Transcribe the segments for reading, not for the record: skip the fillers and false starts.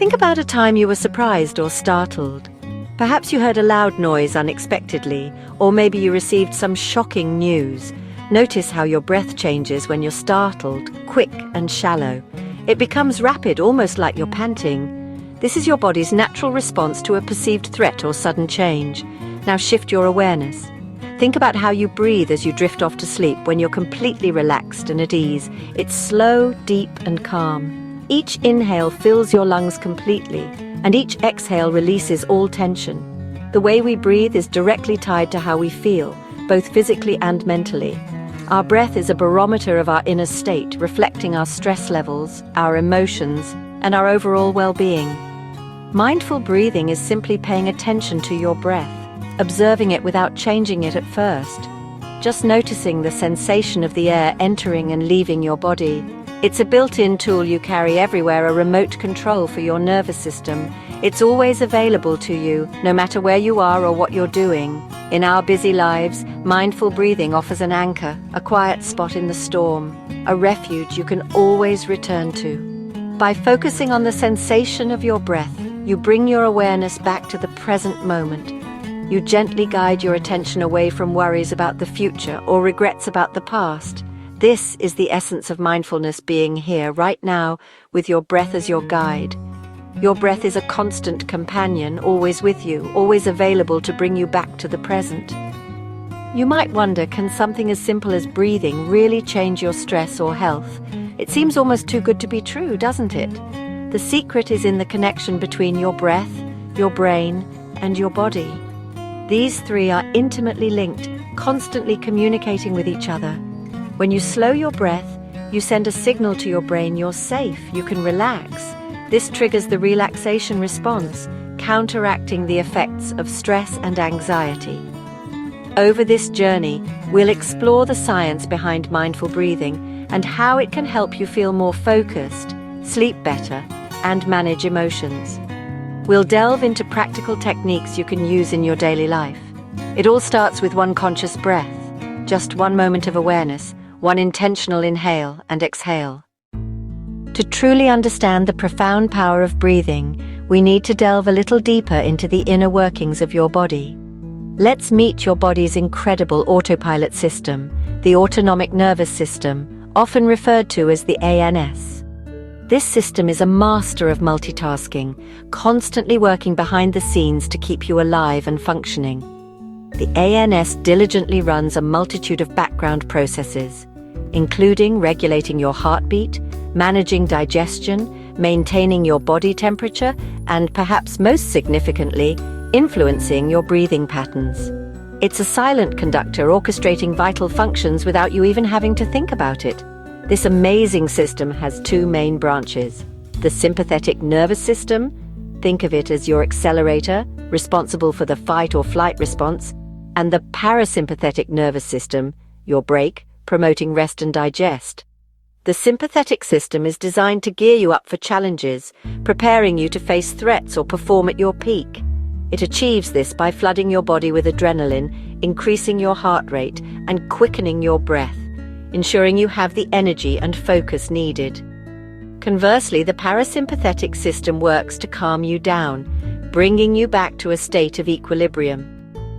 Think about a time you were surprised or startled. Perhaps you heard a loud noise unexpectedly, or maybe you received some shocking news. Notice how your breath changes when you're startled, quick and shallow. It becomes rapid, almost like you're panting. This is your body's natural response to a perceived threat or sudden change. Now shift your awareness. Think about how you breathe as you drift off to sleep when you're completely relaxed and at ease. It's slow, deep and calm. Each inhale fills your lungs completely, and each exhale releases all tension. The way we breathe is directly tied to how we feel, both physically and mentally. Our breath is a barometer of our inner state, reflecting our stress levels, our emotions, and our overall well-being. Mindful breathing is simply paying attention to your breath, observing it without changing it at first. Just noticing the sensation of the air entering and leaving your body. It's a built-in tool you carry everywhere, a remote control for your nervous system. It's always available to you, no matter where you are or what you're doing. In our busy lives, mindful breathing offers an anchor, a quiet spot in the storm, a refuge you can always return to. By focusing on the sensation of your breath, you bring your awareness back to the present moment. You gently guide your attention away from worries about the future or regrets about the past. This is the essence of mindfulness, being here right now with your breath as your guide. Your breath is a constant companion, always with you, always available to bring you back to the present. You might wonder, can something as simple as breathing really change your stress or health? It seems almost too good to be true, doesn't it? The secret is in the connection between your breath, your brain, and your body. These three are intimately linked, constantly communicating with each other. When you slow your breath, you send a signal to your brain you're safe, you can relax. This triggers the relaxation response, counteracting the effects of stress and anxiety. Over this journey, we'll explore the science behind mindful breathing and how it can help you feel more focused, sleep better, and manage emotions. We'll delve into practical techniques you can use in your daily life. It all starts with one conscious breath, just one moment of awareness, one intentional inhale and exhale. To truly understand the profound power of breathing, we need to delve a little deeper into the inner workings of your body. Let's meet your body's incredible autopilot system, the autonomic nervous system, often referred to as the ANS. This system is a master of multitasking, constantly working behind the scenes to keep you alive and functioning. The ANS diligently runs a multitude of background processes, including regulating your heartbeat, managing digestion, maintaining your body temperature, and perhaps most significantly, influencing your breathing patterns. It's a silent conductor orchestrating vital functions without you even having to think about it. This amazing system has two main branches: the sympathetic nervous system, think of it as your accelerator, responsible for the fight or flight response, and the parasympathetic nervous system, your brake, promoting rest and digest. The sympathetic system is designed to gear you up for challenges, preparing you to face threats or perform at your peak. It achieves this by flooding your body with adrenaline, increasing your heart rate, and quickening your breath, ensuring you have the energy and focus needed. Conversely, the parasympathetic system works to calm you down, bringing you back to a state of equilibrium.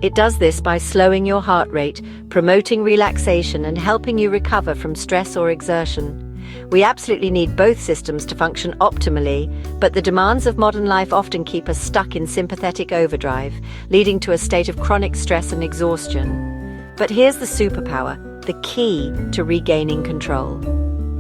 It does this by slowing your heart rate, promoting relaxation, and helping you recover from stress or exertion. We absolutely need both systems to function optimally, but the demands of modern life often keep us stuck in sympathetic overdrive, leading to a state of chronic stress and exhaustion. But here's the superpower, the key to regaining control.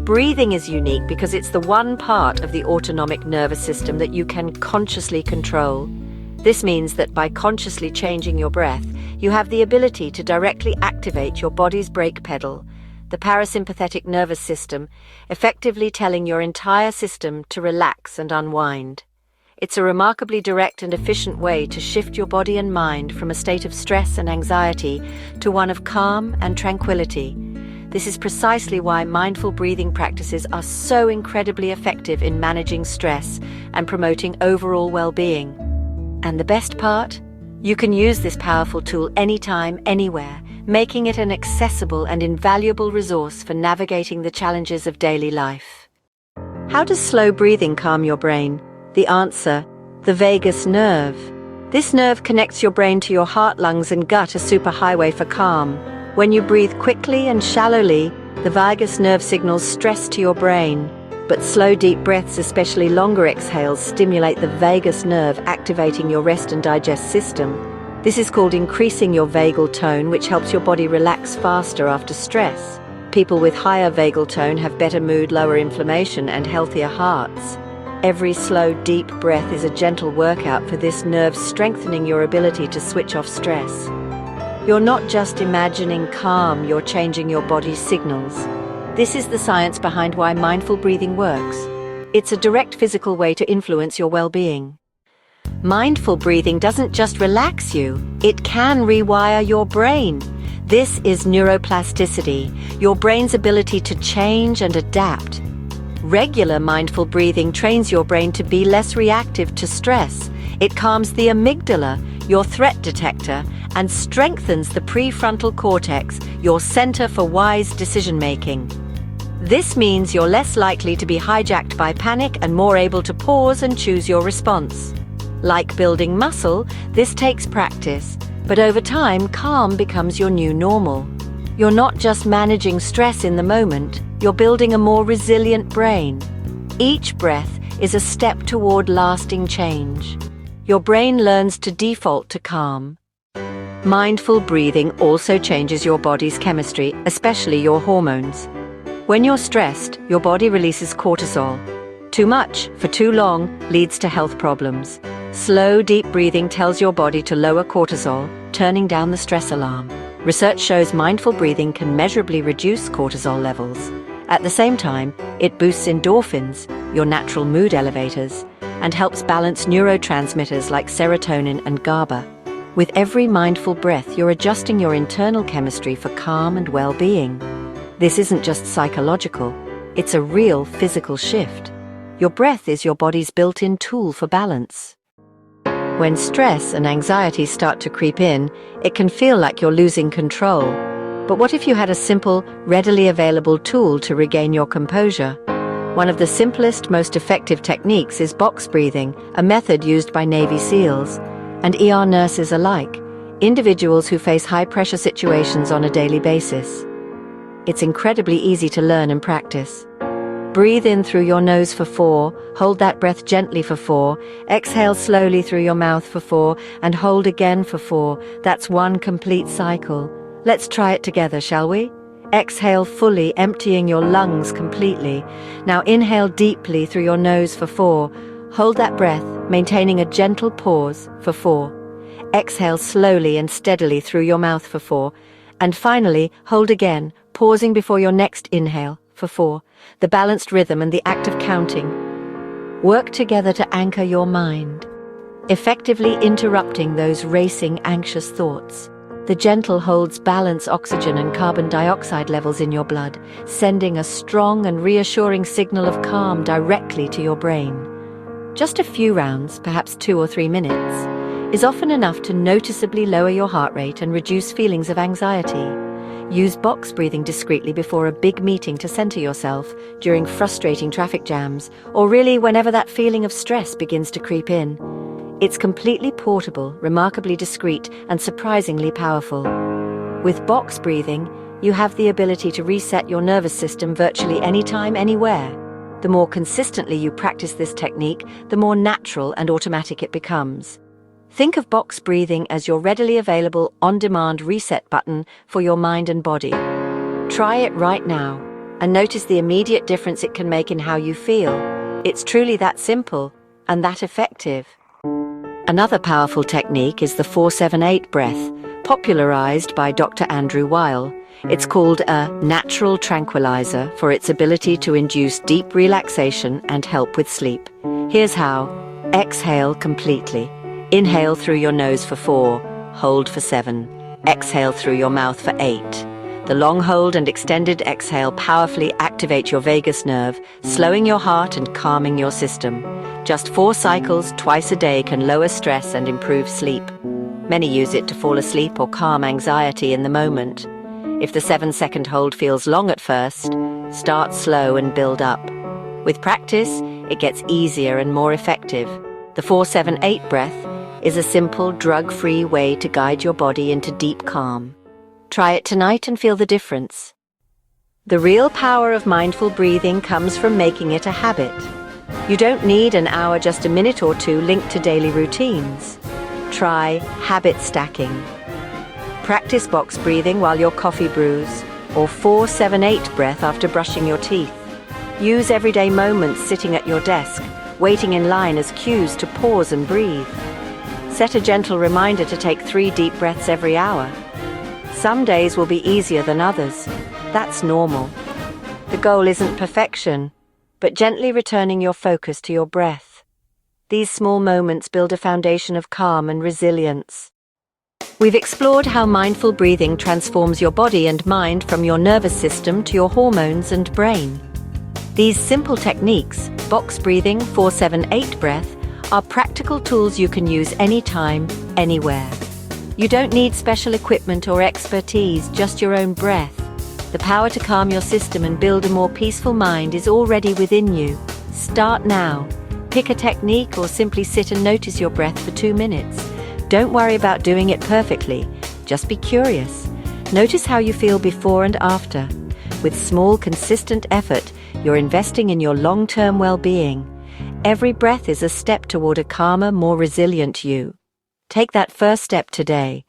Breathing is unique because it's the one part of the autonomic nervous system that you can consciously control. This means that by consciously changing your breath, you have the ability to directly activate your body's brake pedal, the parasympathetic nervous system, effectively telling your entire system to relax and unwind. It's a remarkably direct and efficient way to shift your body and mind from a state of stress and anxiety to one of calm and tranquility. This is precisely why mindful breathing practices are so incredibly effective in managing stress and promoting overall well-being. And the best part? You can use this powerful tool anytime, anywhere, making it an accessible and invaluable resource for navigating the challenges of daily life. How does slow breathing calm your brain? The answer: the vagus nerve. This nerve connects your brain to your heart, lungs, and gut, a superhighway for calm. When you breathe quickly and shallowly, the vagus nerve signals stress to your brain. But slow, deep breaths, especially longer exhales, stimulate the vagus nerve, activating your rest and digest system. This is called increasing your vagal tone, which helps your body relax faster after stress. People with higher vagal tone have better mood, lower inflammation, and healthier hearts. Every slow, deep breath is a gentle workout for this nerve, strengthening your ability to switch off stress. You're not just imagining calm, you're changing your body's signals. This is the science behind why mindful breathing works. It's a direct physical way to influence your well-being. Mindful breathing doesn't just relax you, it can rewire your brain. This is neuroplasticity, your brain's ability to change and adapt. Regular mindful breathing trains your brain to be less reactive to stress. It calms the amygdala, your threat detector, and strengthens the prefrontal cortex, your center for wise decision-making. This means you're less likely to be hijacked by panic and more able to pause and choose your response. Like building muscle, this takes practice, but over time, calm becomes your new normal. You're not just managing stress in the moment, you're building a more resilient brain. Each breath is a step toward lasting change. Your brain learns to default to calm. Mindful breathing also changes your body's chemistry, especially your hormones. When you're stressed, your body releases cortisol. Too much for too long leads to health problems. Slow, deep breathing tells your body to lower cortisol, turning down the stress alarm. Research shows mindful breathing can measurably reduce cortisol levels. At the same time, it boosts endorphins, your natural mood elevators, and helps balance neurotransmitters like serotonin and GABA. With every mindful breath, you're adjusting your internal chemistry for calm and well-being. This isn't just psychological, it's a real physical shift. Your breath is your body's built-in tool for balance. When stress and anxiety start to creep in, it can feel like you're losing control. But what if you had a simple, readily available tool to regain your composure? One of the simplest, most effective techniques is box breathing, a method used by Navy SEALs and ER nurses alike, individuals who face high-pressure situations on a daily basis. It's incredibly easy to learn and practice. Breathe in through your nose for 4, hold that breath gently for 4, exhale slowly through your mouth for 4, and hold again for 4. That's one complete cycle. Let's try it together, shall we? Exhale fully, emptying your lungs completely. Now inhale deeply through your nose for 4. Hold that breath, maintaining a gentle pause for 4. Exhale slowly and steadily through your mouth for 4. And finally, hold again, pausing before your next inhale for 4. The balanced rhythm and the act of counting work together to anchor your mind, effectively interrupting those racing, anxious thoughts. The gentle holds balance oxygen and carbon dioxide levels in your blood, sending a strong and reassuring signal of calm directly to your brain. Just a few rounds, perhaps 2 or 3 minutes, is often enough to noticeably lower your heart rate and reduce feelings of anxiety. Use box breathing discreetly before a big meeting to center yourself, during frustrating traffic jams, or really whenever that feeling of stress begins to creep in. It's completely portable, remarkably discreet, and surprisingly powerful. With box breathing, you have the ability to reset your nervous system virtually anytime, anywhere. The more consistently you practice this technique, the more natural and automatic it becomes. Think of box breathing as your readily available, on-demand reset button for your mind and body. Try it right now, and notice the immediate difference it can make in how you feel. It's truly that simple, and that effective. Another powerful technique is the 4-7-8 breath, popularized by Dr. Andrew Weil. It's called a natural tranquilizer for its ability to induce deep relaxation and help with sleep. Here's how. Exhale completely. Inhale through your nose for 4, hold for 7. Exhale through your mouth for 8. The long hold and extended exhale powerfully activate your vagus nerve, slowing your heart and calming your system. Just 4 cycles twice a day can lower stress and improve sleep. Many use it to fall asleep or calm anxiety in the moment. If the 7-second hold feels long at first, start slow and build up. With practice, it gets easier and more effective. The 4-7-8 breath is a simple, drug-free way to guide your body into deep calm. Try it tonight and feel the difference. The real power of mindful breathing comes from making it a habit. You don't need an hour, just a minute or two linked to daily routines. Try habit stacking. Practice box breathing while your coffee brews, or 4-7-8 breath after brushing your teeth. Use everyday moments sitting at your desk, waiting in line as cues to pause and breathe. Set a gentle reminder to take 3 deep breaths every hour. Some days will be easier than others. That's normal. The goal isn't perfection, but gently returning your focus to your breath. These small moments build a foundation of calm and resilience. We've explored how mindful breathing transforms your body and mind, from your nervous system to your hormones and brain. These simple techniques, box breathing, 4-7-8 breath, are practical tools you can use anytime, anywhere. You don't need special equipment or expertise, just your own breath. The power to calm your system and build a more peaceful mind is already within you. Start now. Pick a technique or simply sit and notice your breath for 2 minutes. Don't worry about doing it perfectly. Just be curious. Notice how you feel before and after. With small, consistent effort, you're investing in your long-term well-being. Every breath is a step toward a calmer, more resilient you. Take that first step today.